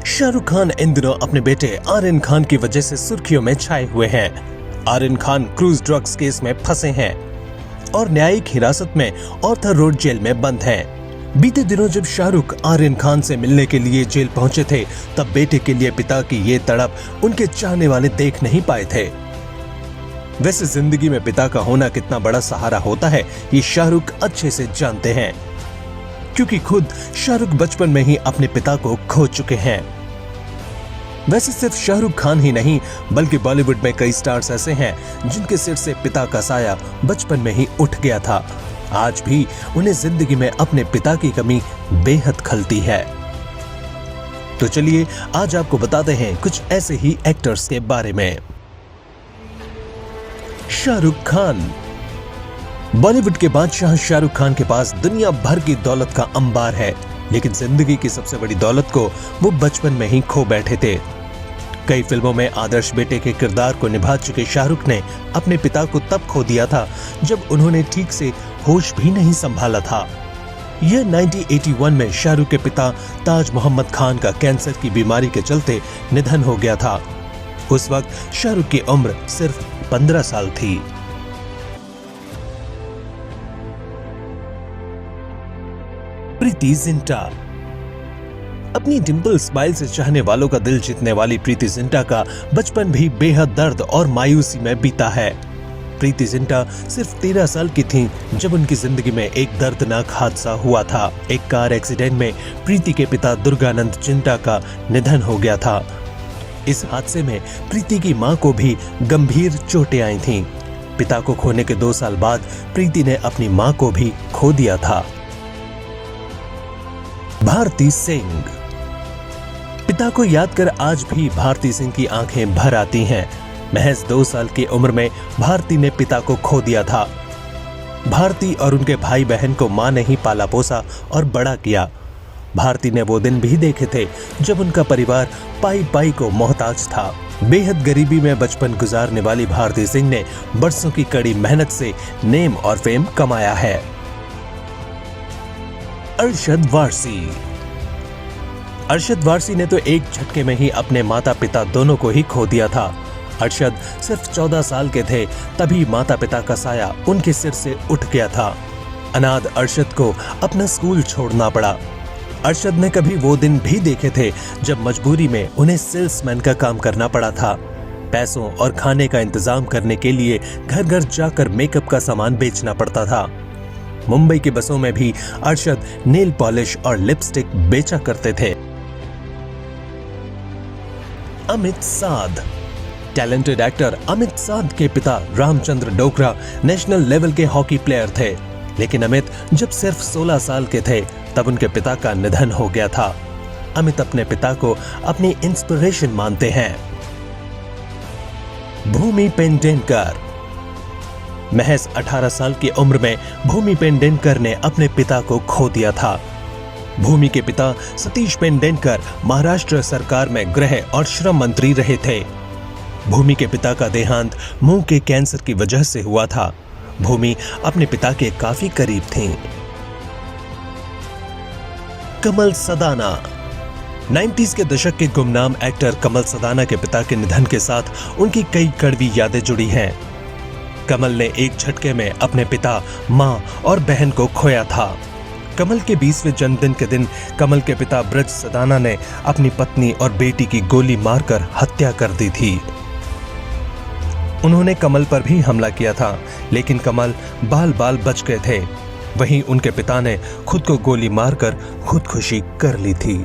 शाहरुख खान इन दिनों अपने बेटे आर्यन खान की वजह से सुर्खियों में छाए हुए हैं। Aryan Khan cruise drugs case में फंसे हैं और न्यायिक हिरासत में ऑर्थर रोड जेल में बंद हैं। बीते दिनों जब शाहरुख आर्यन खान से मिलने के लिए जेल पहुंचे थे, तब बेटे के लिए पिता की ये तड़प उनके चाहने वाले देख नहीं पाए थे। वैसे जिंदगी में पिता का होना कितना बड़ा सहारा होता है, ये शाहरुख अच्छे से जानते हैं, क्योंकि खुद शाहरुख बचपन में ही अपने पिता को खो चुके हैं। वैसे सिर्फ शाहरुख खान ही नहीं, बल्कि बॉलीवुड में कई स्टार्स ऐसे हैं जिनके सिर से पिता का साया बचपन में ही उठ गया था। आज भी उन्हें जिंदगी में अपने पिता की कमी बेहद खलती है। तो चलिए आज आपको बताते हैं कुछ ऐसे ही एक्टर्स के बारे में। शाहरुख खान। बॉलीवुड के बादशाह शाहरुख खान के पास दुनिया भर की दौलत का अंबार है, लेकिन जिंदगी की सबसे बड़ी दौलत को वो बचपन में ही खो बैठे थे। कई फिल्मों में आदर्श बेटे के किरदार को निभा चुके शाहरुख ने अपने पिता को तब खो दिया था जब उन्होंने ठीक से होश भी नहीं संभाला था। यह 1981 में शाहरुख के पिता ताज मोहम्मद खान का कैंसर की बीमारी के चलते निधन हो गया था। उस वक्त शाहरुख की उम्र सिर्फ 15 साल थी। प्रीति जिंटा। अपनी डिंपल स्माइल से चाहने वालों का दिल जीतने वाली प्रीति जिंटा का बचपन भी बेहद दर्द और मायूसी में बीता है। प्रीति जिंटा सिर्फ 13 साल की थीं जब उनकी जिंदगी में एक दर्दनाक हादसा हुआ था। एक कार एक्सीडेंट में प्रीति के पिता दुर्गानंद जिंटा का निधन हो गया था। इस हादसे में प्रीति की मां को भी गंभीर चोटें आई थीं। पिता को खोने के 2 साल बाद प्रीति ने अपनी मां को भी खो दिया था। भारती सिंह। पिता को याद कर आज भी भारती सिंह की आंखें भर आती हैं। महज 2 साल की उम्र में भारती ने पिता को खो दिया था। भारती और उनके भाई बहन को मां ने ही पाला पोसा और बड़ा किया। भारती ने वो दिन भी देखे थे जब उनका परिवार पाई पाई को मोहताज था। बेहद गरीबी में बचपन गुजारने वाली भारती सिंह ने बरसों की कड़ी मेहनत से नेम और फेम कमाया है। अरशद वारसी। अरशद वारसी ने तो एक झटके में ही अपने माता पिता दोनों को ही खो दिया था। अरशद सिर्फ 14 साल के थे तभी माता पिता का साया उनके सिर से उठ गया था। अनाथ अरशद को अपना स्कूल छोड़ना पड़ा। अरशद ने कभी वो दिन भी देखे थे जब मजबूरी में उन्हें सेल्समैन का काम करना पड़ा था। पैसों और खाने का इंतजाम करने के लिए घर घर जाकर मेकअप का सामान बेचना पड़ता था। मुंबई की बसों में भी अरशद नेल पॉलिश और लिपस्टिक बेचा करते थे। अमित साध। टैलेंटेड एक्टर अमित साध के पिता रामचंद्र डोगरा नेशनल लेवल के हॉकी प्लेयर थे, लेकिन अमित जब सिर्फ 16 साल के थे तब उनके पिता का निधन हो गया था। अमित अपने पिता को अपनी इंस्पिरेशन मानते हैं। भूमि पेडनेकर। महज 18 साल की उम्र में भूमि पेडनेकर ने अपने पिता को खो दिया था। भूमि के पिता सतीश पेडनेकर महाराष्ट्र सरकार में गृह और श्रम मंत्री रहे थे। भूमि के पिता का देहांत मुंह के कैंसर की वजह से हुआ था। भूमि अपने पिता के काफी करीब थीं। कमल सदाना। 90s के दशक के गुमनाम एक्टर कमल सदाना के पिता के निधन के साथ उनकी कई कड़वी यादें जुड़ी हैं। कमल ने एक झटके में अपने पिता, मां और बहन को खोया था। कमल के 20वें जन्मदिन के दिन कमल के पिता ब्रज सदाना ने अपनी पत्नी और बेटी की गोली मारकर हत्या कर दी थी। उन्होंने कमल पर भी हमला किया था, लेकिन कमल बाल बाल बच गए थे। वहीं उनके पिता ने खुद को गोली मारकर खुदकुशी कर ली थी।